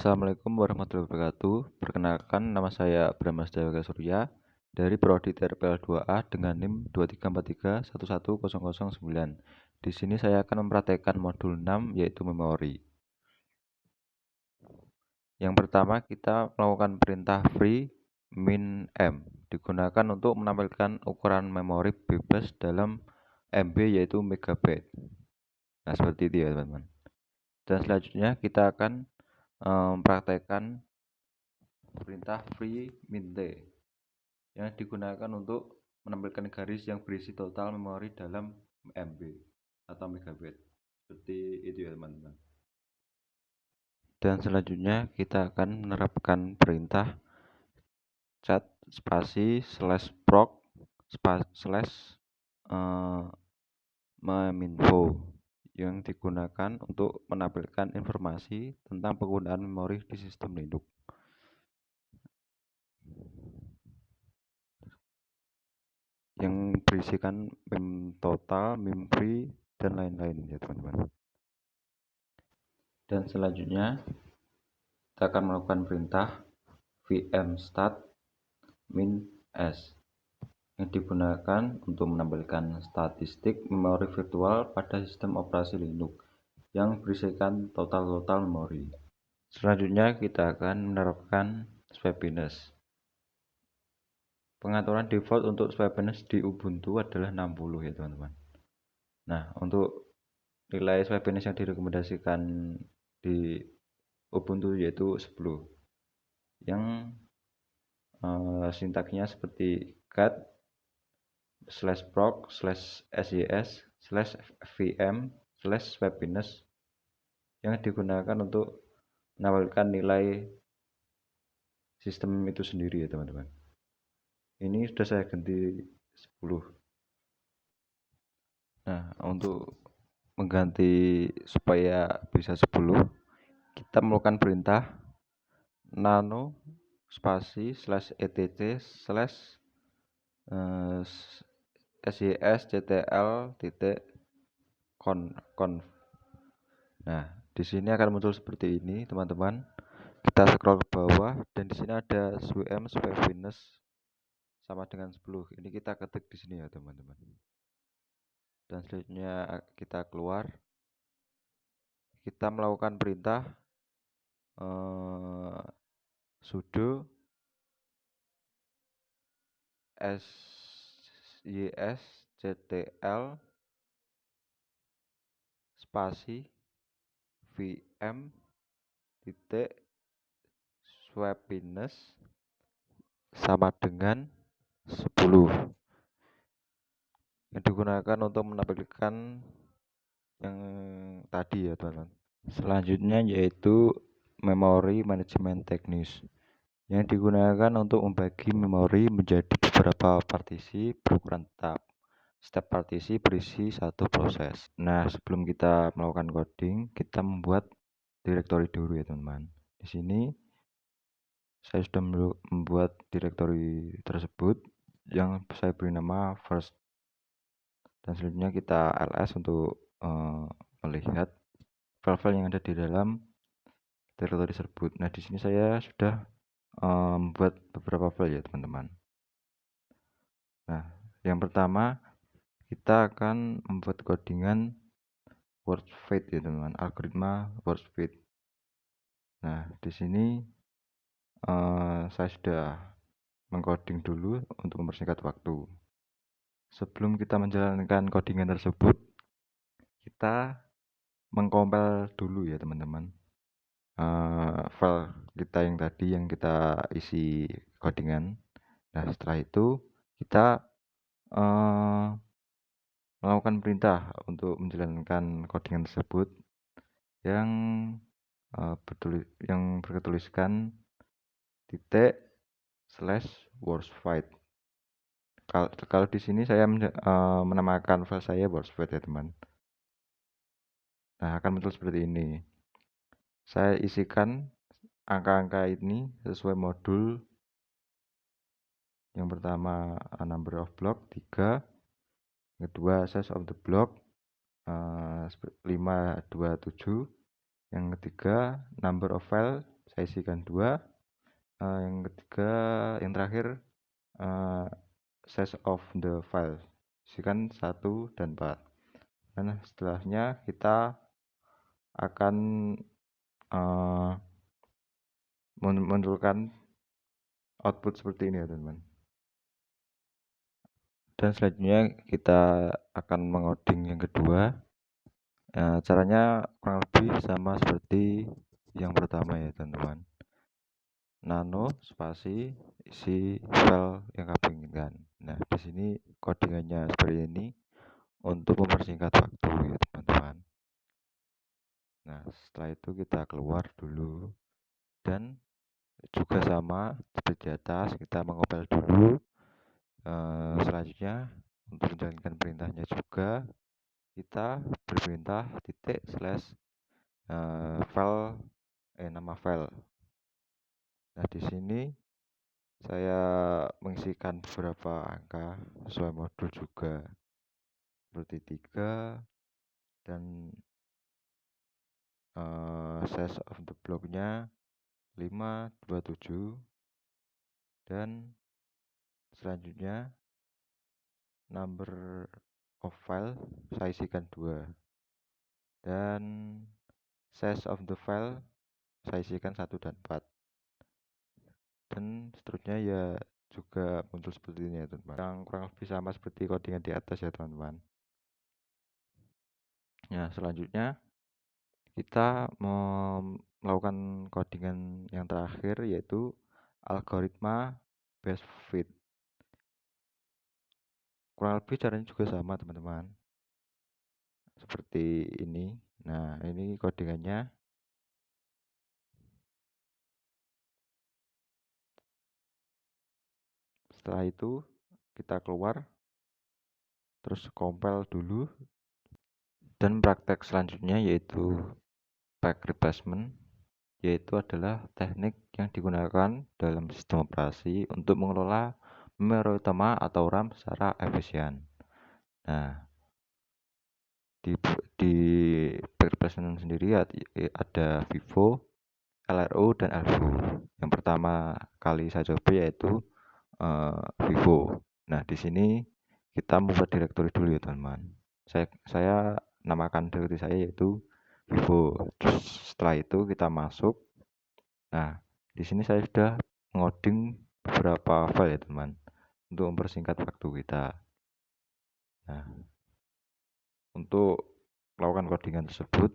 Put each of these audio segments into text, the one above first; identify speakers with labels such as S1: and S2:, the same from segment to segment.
S1: Assalamualaikum warahmatullahi wabarakatuh. Perkenalkan, nama saya Bramas Dewaka Surya dari Prodi TRPL 2A dengan NIM 234311009. Di sini saya akan mempraktekkan modul 6 yaitu memori. Yang pertama kita melakukan perintah free min m digunakan untuk menampilkan ukuran memori bebas dalam MB yaitu megabyte. Nah, seperti itu ya teman-teman. Dan selanjutnya kita akan mempraktekkan perintah free min t yang digunakan untuk menampilkan garis yang berisi total memori dalam MB atau megabyte. Seperti itu ya teman-teman. Dan selanjutnya kita akan menerapkan perintah cat spasi slash proc slash meminfo yang digunakan untuk menampilkan informasi tentang penggunaan memori di sistem Linux. Yang berisikan mem total, mem free, dan lain-lain ya teman-teman. Dan selanjutnya kita akan melakukan perintah vmstat min s yang digunakan untuk menampilkan statistik memori virtual pada sistem operasi Linux yang berisikan total memori. Selanjutnya kita akan menerapkan swappiness. Pengaturan default untuk swappiness di Ubuntu adalah 60 ya teman-teman. Nah, untuk nilai swappiness yang direkomendasikan di Ubuntu yaitu 10 yang sintaksnya seperti cat slash proc slash sys slash vm slash swappiness yang digunakan untuk menampilkan nilai sistem itu sendiri ya teman-teman. Ini sudah saya ganti 10. Nah, untuk mengganti supaya bisa 10, kita melakukan perintah nano spasi slash etc slash sysctl titik conf. Nah, di sini akan muncul seperti ini teman-teman. Kita scroll ke bawah dan di sini ada swm swappiness sama dengan 10. Ini kita ketik di sini ya teman-teman. Dan selanjutnya kita keluar. Kita melakukan perintah sudo sysctl spasi vm titik swappiness sama dengan 10 yang digunakan untuk menampilkan yang tadi ya teman-teman. Selanjutnya yaitu memory management techniques yang digunakan untuk membagi memori menjadi beberapa partisi berukuran tetap. Setiap partisi berisi satu proses. Nah, sebelum kita melakukan coding, kita membuat direktori dulu ya teman-teman. Di sini saya sudah membuat direktori tersebut yang saya beri nama first. Dan selanjutnya kita ls untuk melihat file-file yang ada di dalam direktori tersebut. Nah, di sini saya sudah membuat beberapa file ya teman-teman. Nah, yang pertama kita akan membuat codingan word fit ya teman-teman, algoritma word fit. Nah, di sini saya sudah mengcoding dulu untuk mempersingkat waktu. Sebelum kita menjalankan codingan tersebut, kita mengkompil dulu ya teman-teman file kita yang tadi yang kita isi codingan. Nah, setelah itu kita melakukan perintah untuk menjalankan codingan tersebut yang bertuliskan titik slash wordsfite. Kalau di sini saya menamakan file saya wordsfite ya teman. Nah, akan muncul seperti ini. Saya isikan angka-angka ini sesuai modul. Yang pertama number of block 3, yang kedua size of the block 527, yang ketiga number of file saya isikan 2. Yang ketiga, yang terakhir, size of the file, isikan 1 dan 4. Nah, setelahnya kita akan menunjukkan output seperti ini ya teman-teman. Dan selanjutnya kita akan mengoding yang kedua. Caranya kurang lebih sama seperti yang pertama ya teman-teman. Nano spasi isi file yang kamu inginkan. Nah, di sini codingannya seperti ini untuk mempersingkat waktu ya teman-teman. Nah, setelah itu kita keluar dulu dan juga sama seperti di atas, kita mengopel dulu. Selanjutnya untuk menjalankan perintahnya juga kita berperintah titik slash file nama file. Nah, di sini saya mengisikan beberapa angka sesuai modul juga seperti 3 dan size of the blocknya 527 dan selanjutnya number of file saya isikan 2 dan size of the file saya isikan 1 dan 4 dan seterusnya ya juga muncul seperti ini ya teman-teman, yang kurang lebih sama seperti codingan di atas ya teman-teman. Nah, selanjutnya kita melakukan codingan yang terakhir yaitu algoritma best fit. Kurang lebih caranya juga sama teman-teman, seperti ini. Nah, ini codingannya. Setelah itu kita keluar terus compile dulu dan praktek selanjutnya yaitu pack replacement, yaitu adalah teknik yang digunakan dalam sistem operasi untuk mengelola memori utama atau RAM secara efisien. Nah, di pack replacement sendiri ada FIFO, LRO, dan LFO. Yang pertama kali saya coba yaitu FIFO. Nah, di sini kita membuat direktori dulu ya teman-teman. Saya namakan direktori saya yaitu FIFO. Terus setelah itu kita masuk. Nah, di sini saya sudah mengoding beberapa file ya teman, untuk mempersingkat waktu kita. Nah, untuk melakukan codingan tersebut,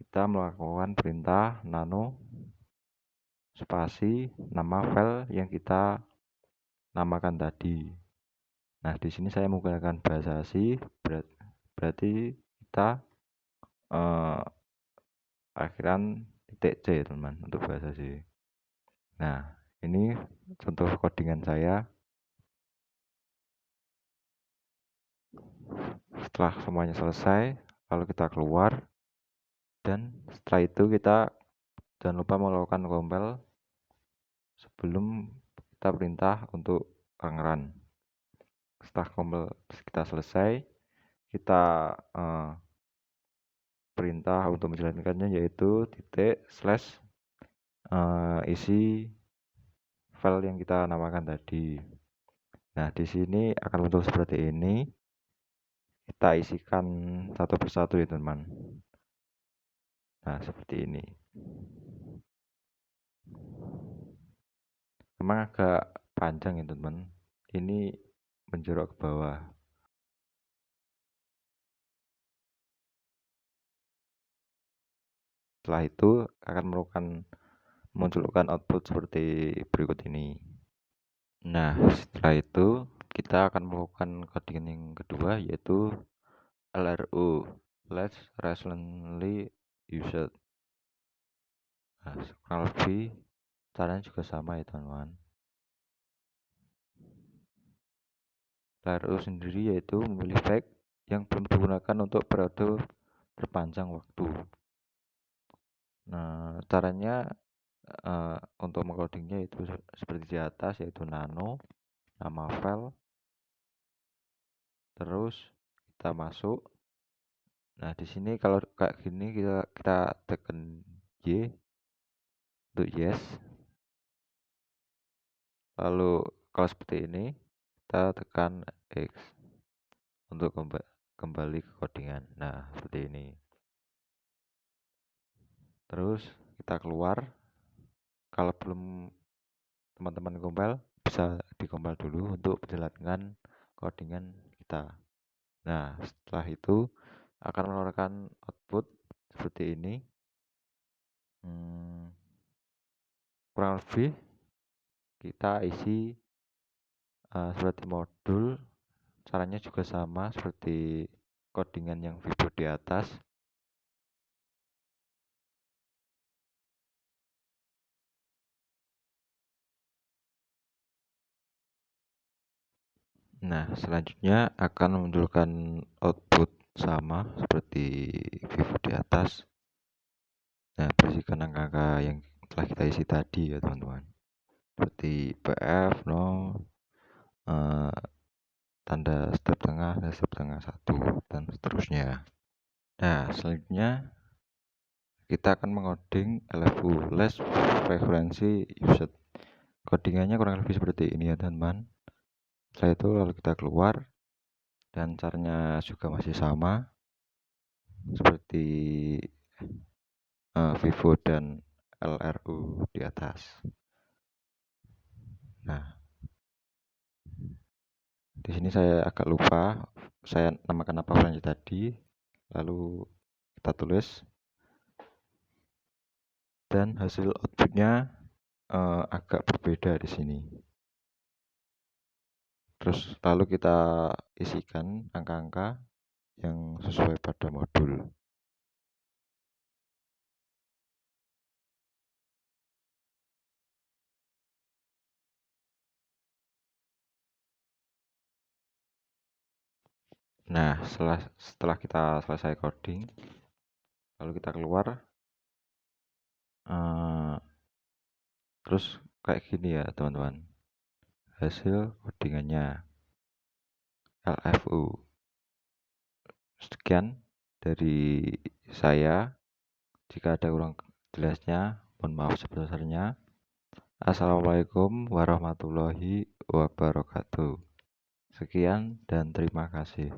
S1: kita melakukan perintah nano spasi nama file yang kita namakan tadi. Nah, di sini saya menggunakan bahasa C, berarti kita akhiran titik C ya teman untuk bahasa C. Nah, ini contoh codingan saya. Setelah semuanya selesai, lalu kita keluar dan setelah itu kita jangan lupa melakukan compile sebelum kita perintah untuk run. Setelah compile kita selesai, kita perintah untuk menjalankannya yaitu titik slash isi file yang kita namakan tadi. Nah, di sini akan muncul seperti ini. Kita isikan satu persatu ya teman. Nah, seperti ini. Memang agak panjang ya teman. Ini menjorok ke bawah. Setelah itu akan memunculkan output seperti berikut ini. Nah, setelah itu kita akan melakukan codingan yang kedua yaitu LRU, less recently used. Nah, kurang lebih caranya juga sama ya teman-teman. LRU sendiri yaitu memilih flag yang belum digunakan untuk periode terpanjang waktu. Nah, caranya untuk mengcodingnya itu seperti di atas yaitu nano nama file, terus kita masuk. Nah, di sini kalau kayak gini kita tekan Y untuk yes. Lalu kalau seperti ini kita tekan X untuk kembali ke codingan. Nah, seperti ini. Terus kita keluar. Kalau belum teman-teman compile, bisa dikompil dulu untuk menjalankan codingan kita. Nah, setelah itu akan mengeluarkan output seperti ini. Kurang lebih kita isi seperti modul. Caranya juga sama seperti codingan yang Vivo di atas. Nah, selanjutnya akan memunculkan output sama seperti Vivo di atas. Nah, berisikan angka-angka yang telah kita isi tadi ya teman-teman. Seperti PF 0, tanda step tengah dan step tengah 1 dan seterusnya. Nah, selanjutnya kita akan mengoding LFU, less frequency used. Codingannya kurang lebih seperti ini ya teman-teman. Setelah itu lalu kita keluar, dan caranya juga masih sama seperti Vivo dan LRU di atas. Nah, di sini saya agak lupa saya namakan apa file tadi, lalu kita tulis, dan hasil outputnya agak berbeda di sini. Terus lalu kita isikan angka-angka yang sesuai pada modul. Nah, setelah kita selesai coding, lalu kita keluar, terus kayak gini ya teman-teman, hasil codingannya LFU. Sekian dari saya. Jika ada kurang jelasnya, mohon maaf sebesar-besarnya. Assalamualaikum warahmatullahi wabarakatuh. Sekian dan terima kasih.